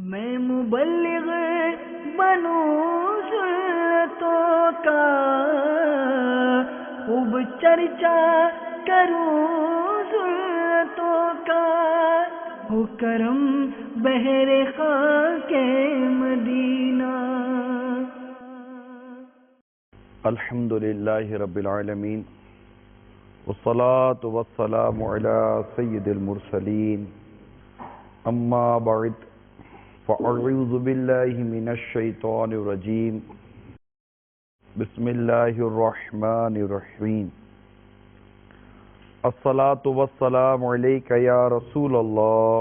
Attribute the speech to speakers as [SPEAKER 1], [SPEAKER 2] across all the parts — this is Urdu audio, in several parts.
[SPEAKER 1] میں مبلغ بنوں سنتوں کا، خوب چرچا کروں سنتوں کا، ہو کرم بہر خاک مدینہ۔
[SPEAKER 2] الحمدللہ رب العالمین، والصلاة والسلام علی سید المرسلین، اما بعد فاعوذ باللہ من الشیطان الرجیم، بسم اللہ الرحمن الرحیم۔ الصلاة والسلام علیک یا رسول اللہ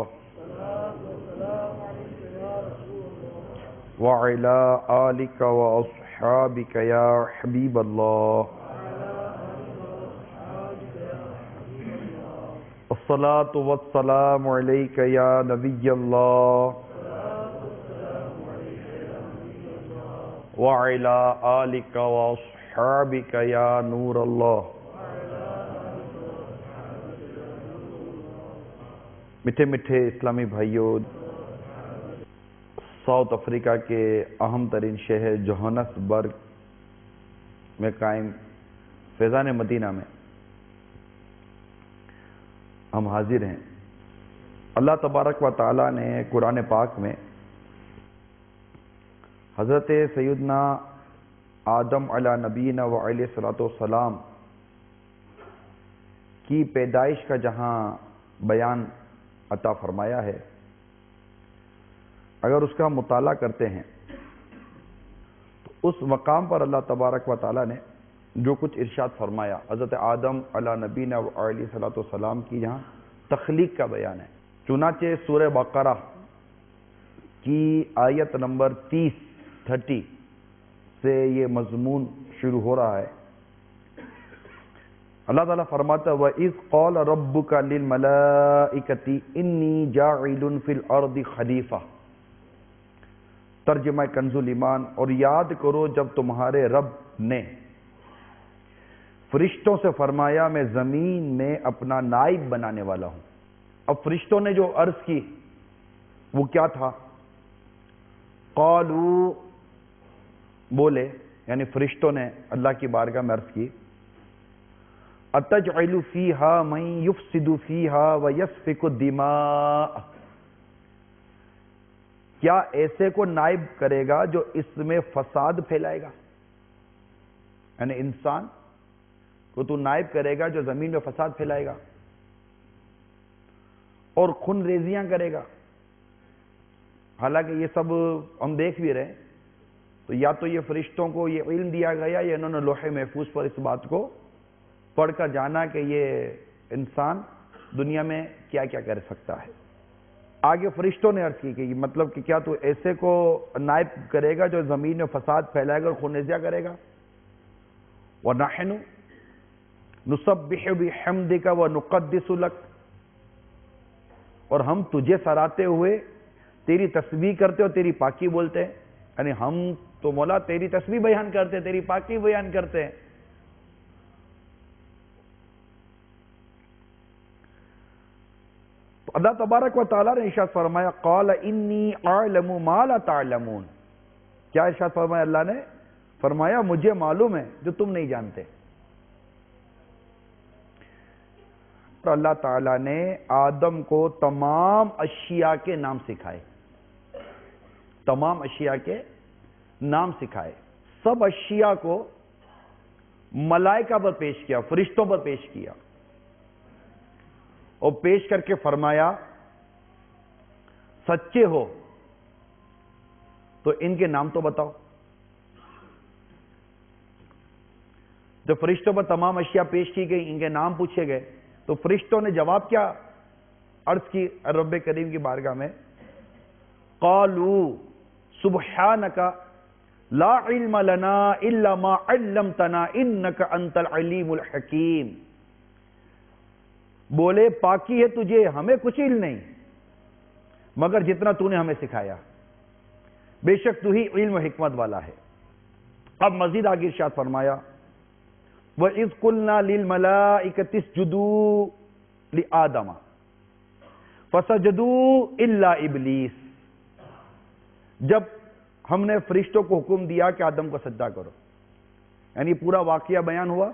[SPEAKER 2] وعلی آلک واصحابک یا حبیب اللہ۔ الصلاة والسلام علیک یا نبی اللہ وعلی آلک واصحابک یا نور اللہ۔ میٹھے میٹھے اسلامی بھائیوں، ساؤتھ افریقہ کے اہم ترین شہر جوہانسبرگ میں قائم فیضان مدینہ میں ہم حاضر ہیں۔ اللہ تبارک و تعالیٰ نے قرآن پاک میں حضرت سیدنا آدم علیہ نبینا و علیہ الصلوۃ والسلام کی پیدائش کا جہاں بیان عطا فرمایا ہے، اگر اس کا مطالعہ کرتے ہیں تو اس مقام پر اللہ تبارک و تعالیٰ نے جو کچھ ارشاد فرمایا، حضرت آدم علیہ نبینا و علیہ الصلوۃ والسلام کی یہاں تخلیق کا بیان ہے۔ چنانچہ سورہ بقرہ کی آیت نمبر 30 سے یہ مضمون شروع ہو رہا ہے۔ اللہ تعالیٰ فرماتا ہے وَإِذْ قَالَ رَبُّكَ لِلْمَلَائِكَةِ إِنِّي جَاعِلٌ فِي الْأَرْضِ خَلِيفَةً۔ ترجمہ کنز ایمان۔ اور یاد کرو جب تمہارے رب نے فرشتوں سے فرمایا میں زمین میں اپنا نائب بنانے والا ہوں۔ اب فرشتوں نے جو عرض کی وہ کیا تھا؟ قالوا، بولے، یعنی فرشتوں نے اللہ کی بارگاہ میں عرض کی، اتجعل فیہا من یفسد فیہا ویسفک الدماء، کیا ایسے کو نائب کرے گا جو اس میں فساد پھیلائے گا؟ یعنی انسان کو تو نائب کرے گا جو زمین میں فساد پھیلائے گا اور خون ریزیاں کرے گا۔ حالانکہ یہ سب ہم دیکھ بھی رہے ہیں، تو یا تو یہ فرشتوں کو یہ علم دیا گیا یا انہوں نے لوح محفوظ پر اس بات کو پڑھ کر جانا کہ یہ انسان دنیا میں کیا کیا کر سکتا ہے۔ آگے فرشتوں نے عرض کی کہ مطلب کہ کیا تو ایسے کو نائب کرے گا جو زمین میں فساد پھیلائے گا اور خون ریزیاں کرے گا؟ وَنَحْنُ نُسَبِّحُ بِحَمْدِكَ وَنُقَدِّسُ لَكَ، اور ہم تجھے سراتے ہوئے تیری تسبیح کرتے اور تیری پاکی بولتے ہیں، یعنی ہم تو مولا تیری تسبیح بیان کرتے، تیری پاکی بیان کرتے ہیں۔ تو اللہ تبارک و تعالیٰ نے ارشاد فرمایا قال انی اعلم ما لا تعلمون، کیا ارشاد فرمایا؟ اللہ نے فرمایا مجھے معلوم ہے جو تم نہیں جانتے۔ اور اللہ تعالیٰ نے آدم کو تمام اشیاء کے نام سکھائے، تمام اشیاء کے نام سکھائے، سب اشیاء کو ملائکہ پر پیش کیا، فرشتوں پر پیش کیا، اور پیش کر کے فرمایا سچے ہو تو ان کے نام تو بتاؤ۔ جب فرشتوں پر تمام اشیاء پیش کی گئی، ان کے نام پوچھے گئے، تو فرشتوں نے جواب کیا عرض کی رب کریم کی بارگاہ میں؟ قالوا سبحانک لا علم لنا الا ما علمتنا انک انت العلیم الحکیم، بولے پاکی ہے تجھے، ہمیں کچھ علم نہیں مگر جتنا تو نے ہمیں سکھایا، بے شک تو ہی علم و حکمت والا ہے۔ اب مزید آگے ارشاد فرمایا وَإِذْ قُلْنَا لِلْمَلَائِكَةِ اسْجُدُوا لِآدَمَ فَسَجَدُوا إِلَّا إِبْلِيسَ، جب ہم نے فرشتوں کو حکم دیا کہ آدم کو سجدہ کرو، یعنی پورا واقعہ بیان ہوا،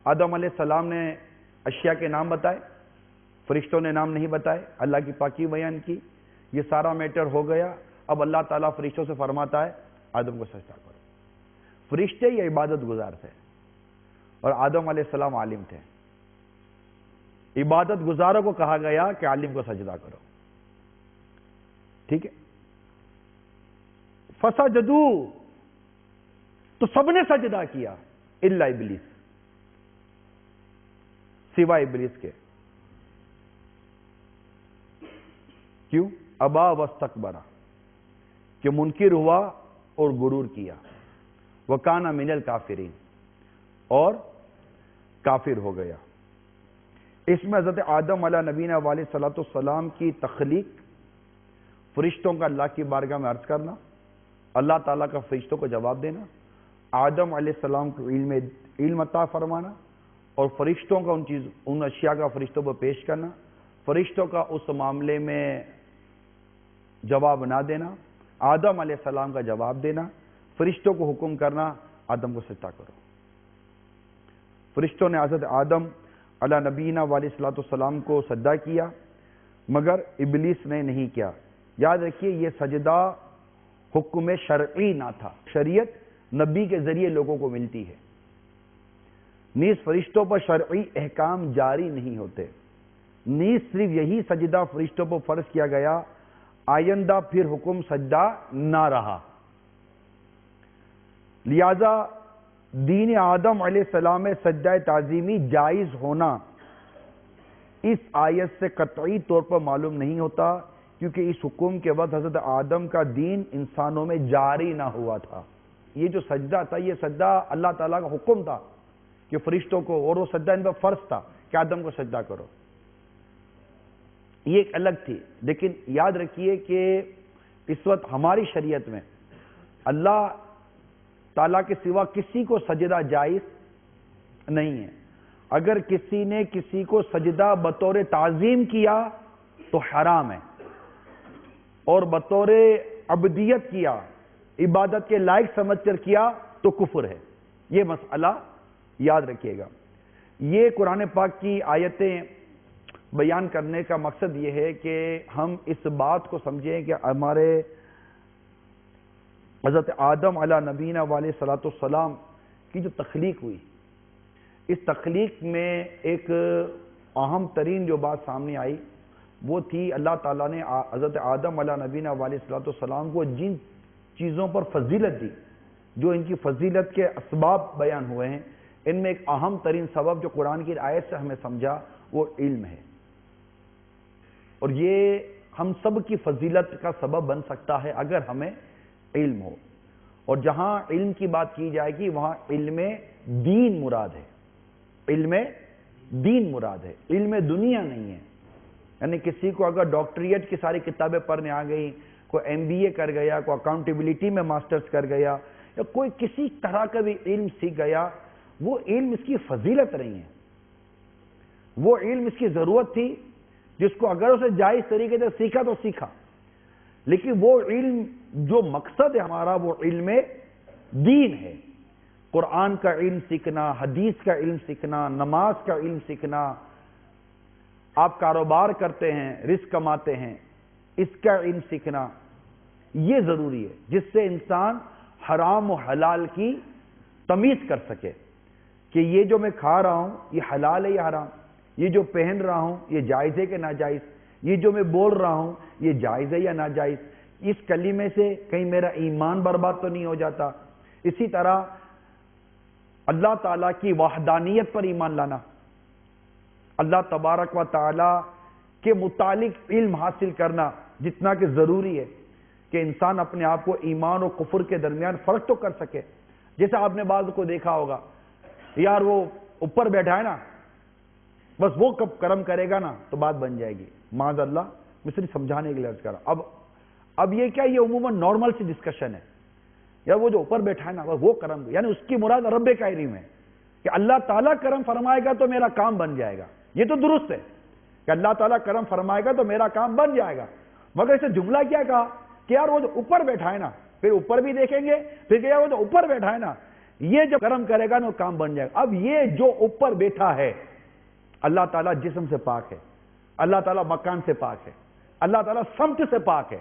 [SPEAKER 2] آدم علیہ السلام نے اشیاء کے نام بتائے، فرشتوں نے نام نہیں بتائے، اللہ کی پاکی بیان کی، یہ سارا میٹر ہو گیا۔ اب اللہ تعالیٰ فرشتوں سے فرماتا ہے آدم کو سجدہ کرو۔ فرشتے یہ عبادت گزار تھے اور آدم علیہ السلام عالم تھے۔ عبادت گزاروں کو کہا گیا کہ عالم کو سجدہ کرو، ٹھیک ہے؟ فسجدو، تو سب نے سجدہ کیا الا ابلیس، سوائے ابلیس کے۔ کیوں؟ ابا واستکبر، کہ منکر ہوا اور غرور کیا، وکانا من الکافرین، اور کافر ہو گیا۔ اس میں حضرت آدم علیہ نبینا علیہ السلام کی تخلیق، فرشتوں کا اللہ کی بارگاہ میں عرض کرنا، اللہ تعالیٰ کا فرشتوں کو جواب دینا، آدم علیہ السلام کو علم عطا فرمانا، اور فرشتوں کا ان اشیاء کا فرشتوں پر پیش کرنا، فرشتوں کا اس معاملے میں جواب نہ دینا، آدم علیہ السلام کا جواب دینا، فرشتوں کو حکم کرنا آدم کو سجدہ کرو۔ فرشتوں نے حضرت آدم علیہ نبینا علیہ السلام کو سجدہ کیا، مگر ابلیس نے نہیں کیا۔ یاد رکھیے یہ سجدہ حکم شرعی نہ تھا، شریعت نبی کے ذریعے لوگوں کو ملتی ہے، نیز فرشتوں پر شرعی احکام جاری نہیں ہوتے، نیز صرف یہی سجدہ فرشتوں پر فرض کیا گیا، آئندہ پھر حکم سجدہ نہ رہا۔ لہذا دین آدم علیہ السلام میں سجدہ تعظیمی جائز ہونا اس آیت سے قطعی طور پر معلوم نہیں ہوتا، کیونکہ اس حکم کے وقت حضرت آدم کا دین انسانوں میں جاری نہ ہوا تھا۔ یہ جو سجدہ تھا، یہ سجدہ اللہ تعالیٰ کا حکم تھا کہ فرشتوں کو، اور وہ سجدہ ان پر فرض تھا کہ آدم کو سجدہ کرو، یہ ایک الگ تھی۔ لیکن یاد رکھیے کہ اس وقت ہماری شریعت میں اللہ تعالیٰ کے سوا کسی کو سجدہ جائز نہیں ہے۔ اگر کسی نے کسی کو سجدہ بطور تعظیم کیا تو حرام ہے، اور بطور عبدیت کیا، عبادت کے لائق سمجھ کر کیا تو کفر ہے۔ یہ مسئلہ یاد رکھیے گا۔ یہ قرآن پاک کی آیتیں بیان کرنے کا مقصد یہ ہے کہ ہم اس بات کو سمجھیں کہ ہمارے حضرت آدم علیہ نبینا علیہ السلام کی جو تخلیق ہوئی، اس تخلیق میں ایک اہم ترین جو بات سامنے آئی وہ تھی اللہ تعالیٰ نے حضرت آدم علیہ نبینا علیہ السلام کو جن چیزوں پر فضیلت دی، جو ان کی فضیلت کے اسباب بیان ہوئے ہیں، ان میں ایک اہم ترین سبب جو قرآن کی آیت سے ہمیں سمجھا وہ علم ہے، اور یہ ہم سب کی فضیلت کا سبب بن سکتا ہے اگر ہمیں علم ہو۔ اور جہاں علم کی بات کی جائے گی وہاں علم دین مراد ہے، علم دین مراد ہے، علم دنیا نہیں ہے۔ یعنی کسی کو اگر ڈاکٹریٹ کی ساری کتابیں پڑھنے آ گئی، کوئی ایم بی اے کر گیا، کوئی اکاؤنٹیبلٹی میں ماسٹرز کر گیا، یا کوئی کسی طرح کا بھی علم سیکھ گیا، وہ علم اس کی فضیلت نہیں ہے، وہ علم اس کی ضرورت تھی، جس کو اگر اسے جائز طریقے سے سیکھا تو سیکھا، لیکن وہ علم جو مقصد ہے ہمارا وہ علم دین ہے۔ قرآن کا علم سیکھنا، حدیث کا علم سیکھنا، نماز کا علم سیکھنا، آپ کاروبار کرتے ہیں، رزق کماتے ہیں، اس کا علم سیکھنا یہ ضروری ہے، جس سے انسان حرام و حلال کی تمیز کر سکے کہ یہ جو میں کھا رہا ہوں یہ حلال ہے یا حرام، یہ جو پہن رہا ہوں یہ جائز ہے کہ ناجائز، یہ جو میں بول رہا ہوں یہ جائز ہے یا ناجائز، اس کلمے سے کہیں میرا ایمان برباد تو نہیں ہو جاتا۔ اسی طرح اللہ تعالیٰ کی وحدانیت پر ایمان لانا، اللہ تبارک و تعالیٰ کے متعلق علم حاصل کرنا جتنا کہ ضروری ہے کہ انسان اپنے آپ کو ایمان اور کفر کے درمیان فرق تو کر سکے۔ جیسے آپ نے بعض کو دیکھا ہوگا، یار وہ اوپر بیٹھا ہے نا، بس وہ کب کرم کرے گا نا تو بات بن جائے گی، معاذ اللہ، میں صرف سمجھانے کے لیے عرض کر رہا ہوں۔ اب یہ کیا، یہ عموماً نارمل سی ڈسکشن ہے، یا وہ جو اوپر بیٹھا ہے نا وہ کرم، یعنی اس کی مراد رب کریم ہے کہ اللہ تعالیٰ کرم فرمائے گا تو میرا کام بن جائے گا۔ یہ تو درست ہے کہ اللہ تعالیٰ کرم فرمائے گا تو میرا کام بن جائے گا، مگر اسے جملہ کیا کہا کہ یار وہ جو اوپر بیٹھا ہے نا، پھر اوپر بھی دیکھیں گے، پھر کہ یار وہ جو اوپر بیٹھا ہے نا، یہ جب کرم کرے گا نا وہ کام بن جائے گا۔ اب یہ جو اوپر بیٹھا ہے، اللہ تعالیٰ جسم سے پاک ہے، اللہ تعالیٰ مکان سے پاک ہے، اللہ تعالیٰ سمت سے پاک ہے۔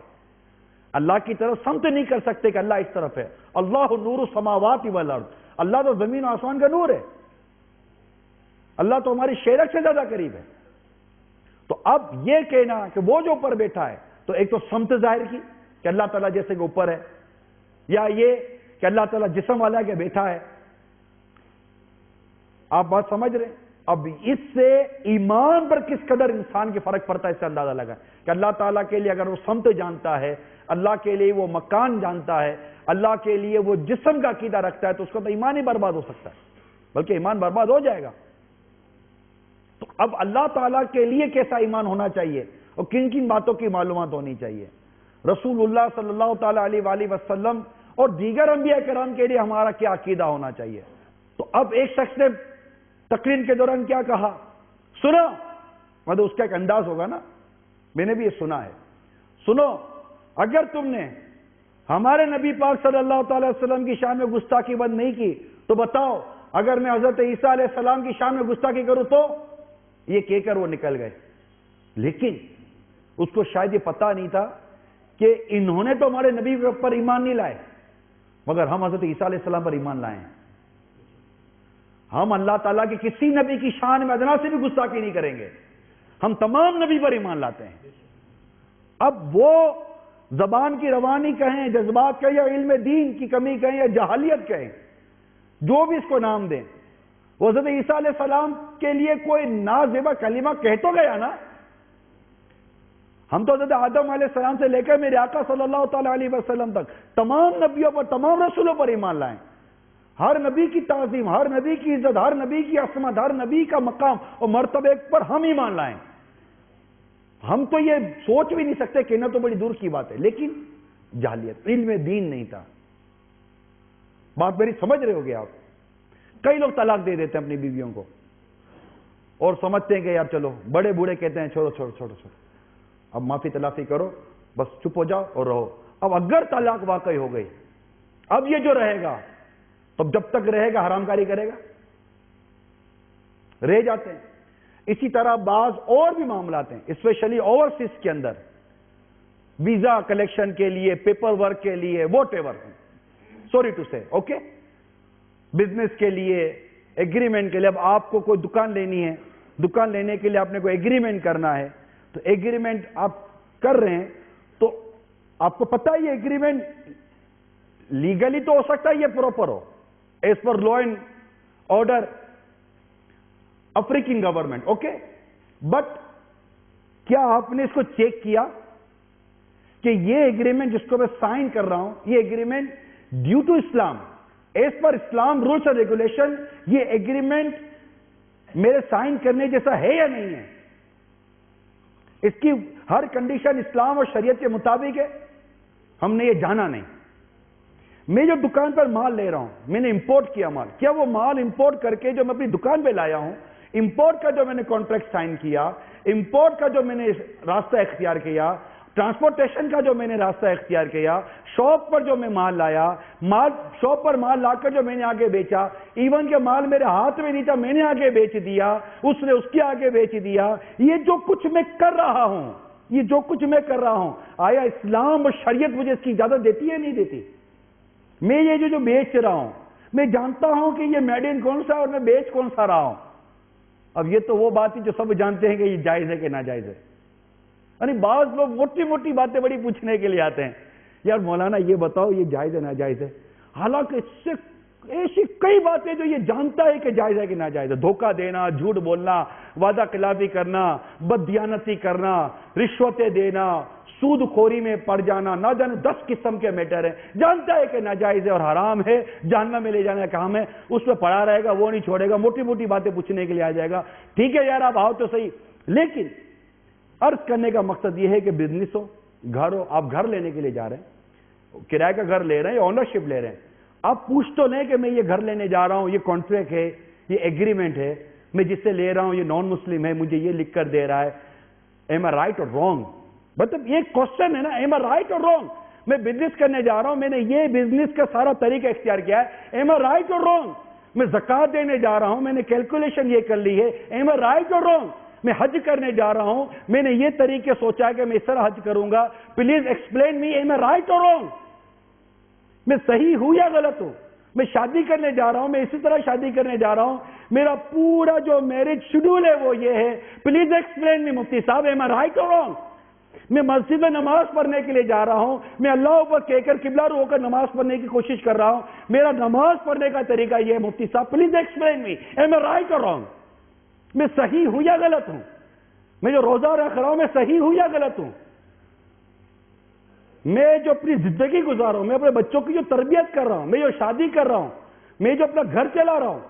[SPEAKER 2] اللہ کی طرف سمت نہیں کر سکتے کہ اللہ اس طرف ہے۔ اللہ نور السماوات والارض، اللہ تو زمین و آسمان کا نور ہے، اللہ تو ہماری شیرک سے زیادہ قریب ہے۔ تو اب یہ کہنا کہ وہ جو اوپر بیٹھا ہے، تو ایک تو سمت ظاہر کی کہ اللہ تعالیٰ جیسے کہ اوپر ہے، یا یہ کہ اللہ تعالیٰ جسم والا کے بیٹھا ہے۔ آپ بات سمجھ رہے ہیں؟ اب اس سے ایمان پر کس قدر انسان کی فرق پڑتا ہے، اس سے اندازہ لگا کہ اللہ تعالیٰ کے لیے اگر وہ سمت جانتا ہے، اللہ کے لیے وہ مکان جانتا ہے، اللہ کے لیے وہ جسم کا عقیدہ رکھتا ہے، تو اس کا تو ایمان ہی برباد ہو سکتا ہے، بلکہ ایمان برباد ہو جائے گا۔ تو اب اللہ تعالیٰ کے لیے کیسا ایمان ہونا چاہیے اور کن کن باتوں کی معلومات ہونی چاہیے، رسول اللہ صلی اللہ تعالیٰ علیہ وآلہ وسلم اور دیگر انبیاء کرام کے لیے ہمارا کیا عقیدہ ہونا چاہیے۔ تو اب ایک شخص نے تقریر کے دوران کیا کہا، سنو، مطلب اس کا ایک انداز ہوگا نا، میں نے بھی یہ سنا ہے، سنو، اگر تم نے ہمارے نبی پاک صلی اللہ تعالی وسلم کی شان میں گستاخی بند نہیں کی تو بتاؤ اگر میں حضرت عیسیٰ علیہ السلام کی شان میں گستاخی کروں تو؟ یہ کہہ کر وہ نکل گئے۔ لیکن اس کو شاید یہ پتا نہیں تھا کہ انہوں نے تو ہمارے نبی پر ایمان نہیں لائے، مگر ہم حضرت عیسیٰ علیہ السلام پر ایمان لائے ہیں۔ ہم اللہ تعالیٰ کے کسی نبی کی شان میں ادنا سے بھی گستاخی نہیں کریں گے، ہم تمام نبی پر ایمان لاتے ہیں۔ اب وہ زبان کی روانی کہیں، جذبات کہیں، یا علم دین کی کمی کہیں، یا جہالیت کہیں، جو بھی اس کو نام دیں، وہ حضرت عیسیٰ علیہ السلام کے لیے کوئی نازیبا کلمہ کہہ تو گیا نا۔ ہم تو حضرت آدم علیہ السلام سے لے کر میرے آقا صلی اللہ تعالی علیہ وسلم تک تمام نبیوں پر، تمام رسولوں پر ایمان لائیں۔ ہر نبی کی تعظیم، ہر نبی کی عزت، ہر نبی کی عصمت، ہر نبی کا مقام اور مرتبے پر ہم ایمان لائیں۔ ہم تو یہ سوچ بھی نہیں سکتے، کہنا تو بڑی دور کی بات ہے، لیکن جہلیت، علم دین نہیں تھا۔ بات میری سمجھ رہے ہوگے آپ؟ کئی لوگ طلاق دے دیتے ہیں اپنی بیویوں کو اور سمجھتے ہیں کہ یار چلو، بڑے بوڑھے کہتے ہیں چھوڑو چھوڑو چھوڑو چھوڑو، اب معافی تلافی کرو، بس چپ ہو جاؤ اور رہو۔ اب اگر طلاق واقعی ہو گئی، اب یہ جو رہے گا، تو جب تک رہے گا حرام کاری کرے گا، رہ جاتے ہیں۔ اسی طرح بعض اور بھی معاملات ہیں، اسپیشلی اوورسیز کے اندر، ویزا کلیکشن کے لیے، پیپر ورک کے لیے، واٹ ایور، سوری ٹو سے، اوکے، بزنس کے لیے، ایگریمنٹ کے لیے۔ اب آپ کو کوئی دکان لینی ہے، دکان لینے کے لیے آپ نے کوئی ایگریمنٹ کرنا ہے، تو ایگریمنٹ آپ کر رہے ہیں، تو آپ کو پتہ ہے یہ ایگریمنٹ لیگلی تو ہو سکتا ہے یہ proper who, as per law and order African government, okay, but کیا آپ نے اس کو چیک کیا کہ یہ ایگریمنٹ جس کو میں سائن کر رہا ہوں، یہ agreement due to Islam, as per Islam rules اور ریگولیشن، یہ ایگریمنٹ میرے سائن کرنے جیسا ہے یا نہیں ہے؟ اس کی ہر کنڈیشن اسلام اور شریعت کے مطابق ہے؟ ہم نے یہ جانا نہیں۔ میں جو دکان پر مال لے رہا ہوں، میں نے امپورٹ کیا مال، کیا وہ مال امپورٹ کر کے جو میں اپنی دکان پہ لایا ہوں، امپورٹ کا جو میں نے کانٹریکٹ سائن کیا، امپورٹ کا جو میں نے راستہ اختیار کیا، ٹرانسپورٹیشن کا جو میں نے راستہ اختیار کیا، شاپ پر جو میں مال لایا، شاپ پر مال لا کر جو میں نے آگے بیچا، ایون کہ مال میرے ہاتھ میں نہیں تھا، میں نے آگے بیچ دیا، اس نے اس کے آگے بیچ دیا، یہ جو کچھ میں کر رہا ہوں، یہ جو کچھ میں کر رہا ہوں، آیا اسلام اور شریعت مجھے اس کی اجازت دیتی ہے نہیں دیتی؟ میں یہ جو بیچ رہا ہوں، میں جانتا ہوں کہ یہ میڈ ان کون سا اور میں بیچ کون سا رہا ہوں۔ اب یہ تو وہ بات ہے جو سب جانتے ہیں کہ یہ جائز ہے کہ ناجائز ہے۔ یعنی بعض لوگ موٹی موٹی باتیں بڑی پوچھنے کے لیے آتے ہیں، یار مولانا یہ بتاؤ یہ جائز ہے ناجائز ہے، حالانکہ اس سے ایسی کئی باتیں جو یہ جانتا ہے کہ جائز ہے کہ ناجائز ہے۔ دھوکہ دینا، جھوٹ بولنا، وعدہ خلافی کرنا، بددیانتی کرنا، رشوتیں دینا، سود خوری میں پڑ جانا، نہ جانے 10 قسم کے میٹر ہیں، جانتا ہے کہ ناجائز ہے اور حرام ہے، جہنم میں لے جانے کا کام ہے، اس پہ پڑا رہے گا، وہ نہیں چھوڑے گا، موٹی موٹی باتیں پوچھنے کے لیے آ جائے گا۔ ٹھیک ہے یار آپ آؤ تو صحیح، لیکن عرض کرنے کا مقصد یہ ہے کہ بزنس ہو، گھر ہو، آپ گھر لینے کے لیے جا رہے ہیں، کرایہ کا گھر لے رہے ہیں یا اونرشپ لے رہے ہیں، آپ پوچھ تو لیں کہ میں یہ گھر لینے جا رہا ہوں، یہ کانٹریکٹ ہے، یہ ایگریمنٹ ہے، میں جس سے لے رہا ہوں یہ نان مسلم ہے، مجھے یہ لکھ کر دے رہا ہے، ایم آئی رائٹ اور رانگ؟ مطلب یہ کوشچن ہے نا، ایم آئی رائٹ اور رانگ؟ میں بزنس کرنے جا رہا ہوں، میں نے یہ بزنس کا سارا طریقہ اختیار کیا ہے، ایم آئی رائٹ اور رانگ؟ میں زکوٰۃ دینے جا رہا ہوں، میں نے کیلکولیشن یہ کر لی ہے، ایم آئی رائٹ اور رانگ؟ میں حج کرنے جا رہا ہوں، میں نے یہ طریقے سوچا کہ میں اس طرح حج کروں گا، please explain me, am I right اور رانگ؟ میں صحیح ہوں یا غلط ہوں؟ میں شادی کرنے جا رہا ہوں، میں اسی طرح شادی کرنے جا رہا ہوں، میرا پورا جو میرج شیڈول ہے وہ یہ ہے، پلیز ایکسپلین می مفتی صاحب، ایم آئی رائٹ اور رانگ؟ میں مسجد میں نماز پڑھنے کے لیے جا رہا ہوں، میں اللہ اوپر کہہ کر قبلہ رو کر نماز پڑھنے کی کوشش کر رہا ہوں، میرا نماز پڑھنے کا طریقہ یہ ہے، مفتی صاحب please explain me, am I right اور رانگ؟ میں صحیح ہوں یا غلط ہوں؟ میں جو روزہ رکھ رہا ہوں، میں صحیح ہوں یا غلط ہوں؟ میں جو اپنی زندگی گزار رہا ہوں، میں اپنے بچوں کی جو تربیت کر رہا ہوں، میں جو شادی کر رہا ہوں، میں جو اپنا گھر چلا رہا ہوں،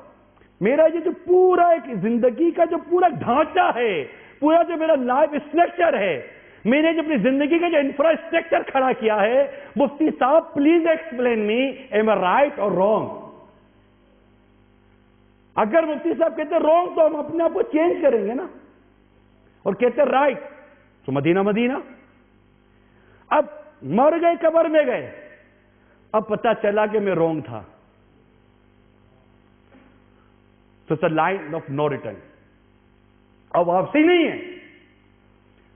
[SPEAKER 2] میرا یہ جو پورا ایک زندگی کا جو پورا ڈھانچہ ہے، پورا جو میرا لائف اسٹرکچر ہے، میں نے جو اپنی زندگی کا جو انفراسٹرکچر کھڑا کیا ہے، مفتی صاحب please explain me, am I right اور رانگ؟ اگر مفتی صاحب کہتے ہیں رانگ تو ہم اپنے آپ کو چینج کریں گے نا، اور کہتے ہیں رائٹ تو مدینہ مدینہ۔ اب مر گئے، قبر میں گئے، اب پتہ چلا کہ میں رانگ تھا، تو it's a line of no return, اب واپسی نہیں ہے،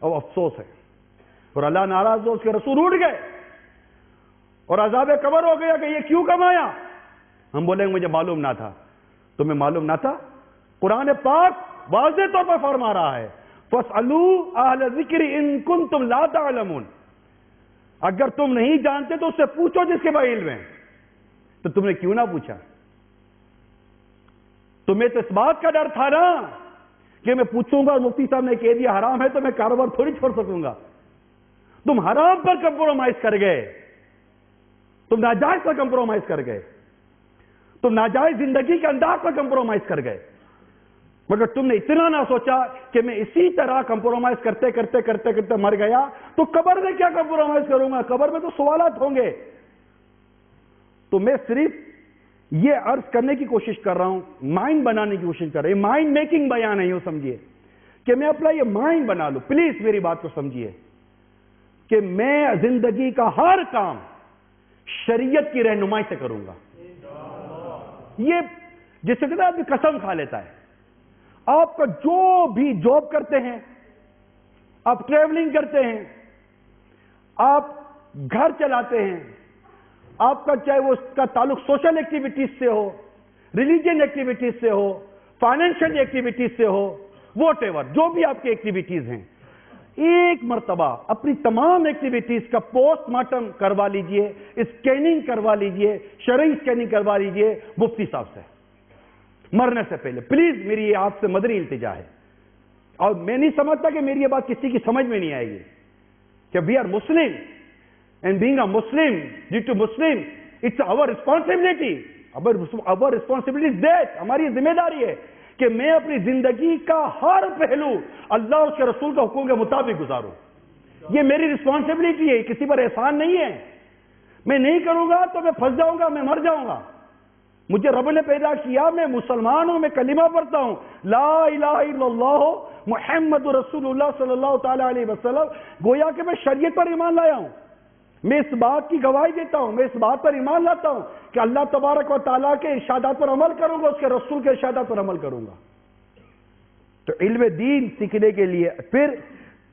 [SPEAKER 2] اب افسوس ہے، اور اللہ ناراض ہو، اس کے رسول اٹھ گئے اور عذاب قبر ہو گیا کہ یہ کیوں کمایا؟ ہم بولیں گے مجھے معلوم نہ تھا۔ تمہیں معلوم نہ تھا؟ قرآن پاک واضح طور پر فرما رہا ہے فَاسْأَلُوا أَهْلَ الذِّكْرِ إِن كُنتُمْ لَا تَعْلَمُونَ، اگر تم نہیں جانتے تو اس سے پوچھو جس کے پاس علم ہے۔ تو تم نے کیوں نہ پوچھا؟ تمہیں تو اس بات کا ڈر تھا نا کہ میں پوچھوں گا اور مفتی صاحب نے کہہ دیا حرام ہے تو میں کاروبار تھوڑی چھوڑ سکوں گا۔ تم حرام پر کمپرومائز کر گئے، تم ناجائز پر کمپرومائز کر گئے، تم ناجائز زندگی کے انداز پر کمپرومائز کر گئے، مگر تم نے اتنا نہ سوچا کہ میں اسی طرح کمپرومائز کرتے کرتے کرتے کرتے مر گیا تو قبر میں کیا کمپرومائز کروں گا؟ قبر میں تو سوالات ہوں گے۔ تو میں صرف یہ عرض کرنے کی کوشش کر رہا ہوں، مائنڈ بنانے کی کوشش کر رہا ہوں، مائنڈ میکنگ بیان ہے، یوں سمجھیے کہ میں اپنا یہ مائنڈ بنا لوں۔ پلیز میری بات کو سمجھیے کہ میں زندگی کا ہر کام شریعت کی رہنمائی سے کروں گا۔ یہ جس سے کہتا ہے آدمی قسم کھا لیتا ہے، آپ کا جو بھی جاب کرتے ہیں، آپ ٹریولنگ کرتے ہیں، آپ گھر چلاتے ہیں، آپ کا چاہے وہ اس کا تعلق سوشل ایکٹیویٹیز سے ہو، ریلیجن ایکٹیویٹیز سے ہو، فائنینشل ایکٹیویٹیز سے ہو، واٹ ایور جو بھی آپ کی ایکٹیویٹیز ہیں، ایک مرتبہ اپنی تمام ایکٹیویٹیز کا پوسٹ مارٹم کروا لیجئے، اسکیننگ کروا لیجئے، شرعی اسکیننگ کروا لیجئے مفتی صاحب سے مرنے سے پہلے۔ پلیز میری یہ آپ سے مدنی التجا ہے، اور میں نہیں سمجھتا کہ میری یہ بات کسی کی سمجھ میں نہیں آئے گی کہ we are Muslim and being a Muslim due to Muslim it's our responsibility, our responsibility is that، ہماری ذمہ داری ہے کہ میں اپنی زندگی کا ہر پہلو اللہ اور اس کے رسول کا حکم کے مطابق گزاروں۔ یہ میری رسپانسبلٹی ہے، کسی پر احسان نہیں ہے۔ میں نہیں کروں گا تو میں پھنس جاؤں گا، میں مر جاؤں گا۔ مجھے رب نے پیدا کیا، میں مسلمان ہوں، میں کلمہ پڑھتا ہوں لا الہ الا اللہ محمد رسول اللہ صلی اللہ تعالی علیہ وسلم، گویا کہ میں شریعت پر ایمان لایا ہوں۔ میں اس بات کی گواہی دیتا ہوں، میں اس بات پر ایمان لاتا ہوں کہ اللہ تبارک و تعالیٰ کے ارشادات پر عمل کروں گا، اس کے رسول کے ارشادات پر عمل کروں گا۔ تو علم دین سیکھنے کے لیے پھر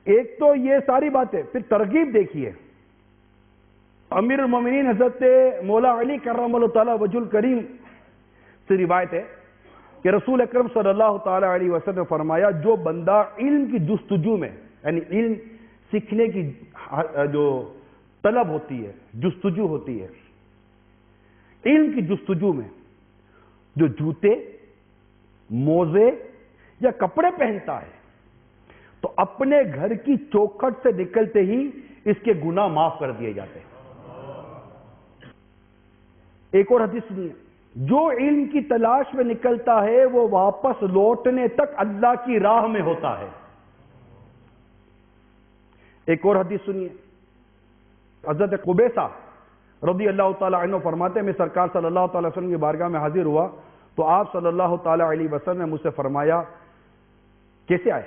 [SPEAKER 2] ایک تو یہ ساری باتیں، پھر ترغیب دیکھیے۔ امیر المومنین حضرت مولا علی کرم اللہ تعالیٰ وجہ الکریم سے روایت ہے کہ رسول اکرم صلی اللہ تعالی علیہ وسلم نے فرمایا جو بندہ علم کی جستجو میں، یعنی علم سیکھنے کی جو طلب ہوتی ہے، جستجو ہوتی ہے، علم کی جستجو میں جو جوتے، موزے یا کپڑے پہنتا ہے تو اپنے گھر کی چوکھٹ سے نکلتے ہی اس کے گناہ معاف کر دیے جاتے ہیں۔ ایک اور حدیث سنیے، جو علم کی تلاش میں نکلتا ہے وہ واپس لوٹنے تک اللہ کی راہ میں ہوتا ہے۔ ایک اور حدیث سنیے، حضرت قبیصہ رضی اللہ تعالی عنہ فرماتے ہیں میں سرکار صلی اللہ تعالی وسلم کی بارگاہ میں حاضر ہوا تو آپ صلی اللہ تعالی علیہ وسلم نے مجھ سے فرمایا کیسے آئے؟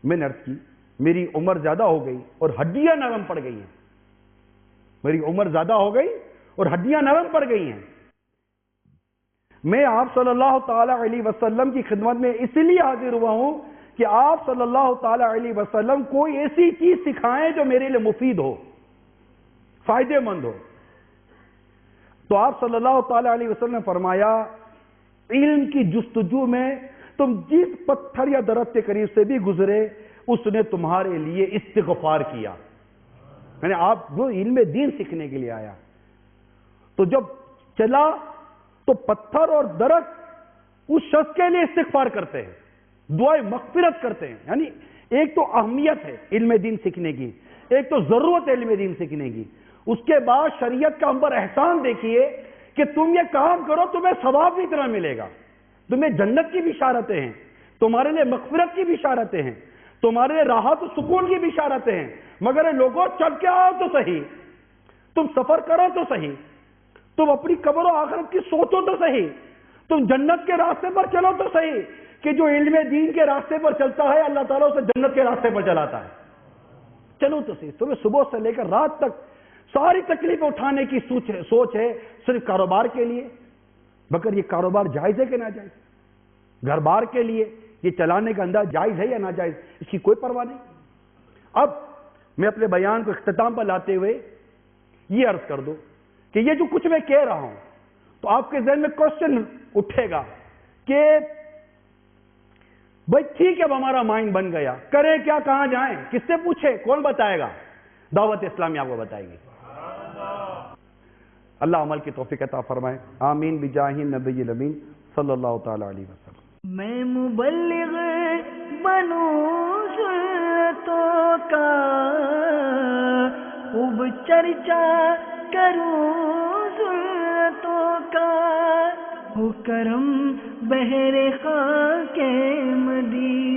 [SPEAKER 2] میں نے عرض کی میری عمر زیادہ ہو گئی اور ہڈیاں نرم پڑ گئی ہیں۔ میری عمر زیادہ ہو گئی اور ہڈیاں نرم پڑ گئی ہیں. میں آپ صلی اللہ تعالی علیہ وسلم کی خدمت میں اس لیے حاضر ہوا ہوں کہ آپ صلی اللہ تعالی علیہ وسلم کوئی ایسی چیز سکھائیں جو میرے لیے مفید ہو، فائدے مند ہو. تو آپ صلی اللہ تعالی علیہ وسلم نے فرمایا علم کی جستجو میں تم جس پتھر یا درخت کے قریب سے بھی گزرے اس نے تمہارے لیے استغفار کیا. یعنی آپ وہ علم دین سیکھنے کے لیے آیا تو جب چلا تو پتھر اور درخت اس شخص کے لیے استغفار کرتے ہیں، دعائیں مغفرت کرتے ہیں. یعنی ایک تو اہمیت ہے علم دین سیکھنے کی، ایک تو ضرورت ہے علم دین سیکھنے کی. اس کے بعد شریعت کا ہم پر احسان دیکھیے کہ تم یہ کام کرو تمہیں ثواب بھی اتنا ملے گا، تمہیں جنت کی بشارتیں ہیں، تمہارے لیے مغفرت کی بشارتیں ہیں، تمہارے لیے راحت و سکون کی بشارتیں ہیں. مگر لوگوں چل کے آؤ تو صحیح، تم سفر کرو تو صحیح، تم اپنی قبر و آخرت کی سوچو تو صحیح، تم جنت کے راستے پر چلو تو صحیح. کہ جو علم دین کے راستے پر چلتا ہے اللہ تعالیٰ اسے جنت کے راستے پر چلاتا ہے. چلو تو صحیح. تمہیں صبح سے لے کر رات تک ساری تکلیفیں اٹھانے کی سوچ ہے صرف کاروبار کے لیے. مگر یہ کاروبار جائز ہے کہ ناجائز؟ گھر بار کے لیے یہ چلانے کا انداز جائز ہے یا ناجائز؟ اس کی کوئی پرواہ نہیں. اب میں اپنے بیان کو اختتام پر لاتے ہوئے یہ عرض کر دوں کہ یہ جو کچھ میں کہہ رہا ہوں تو آپ کے ذہن میں کوشچن اٹھے گا کہ بھئی ٹھیک ہے اب ہمارا مائنڈ بن گیا، کریں کیا، کہاں جائیں، کس سے پوچھیں، کون بتائے گا؟ دعوت اسلامی آپ کو بتائے گی. اللہ عمل کی توفیق عطا فرمائے. آمین بجاہ نبی الامین صلی اللہ تعالی علیہ وسلم.
[SPEAKER 1] میں مبلغ بنوں سنتوں کا، خوب چرچا کروں سنتوں کا، ہو کرم بہر خاک مدینہ.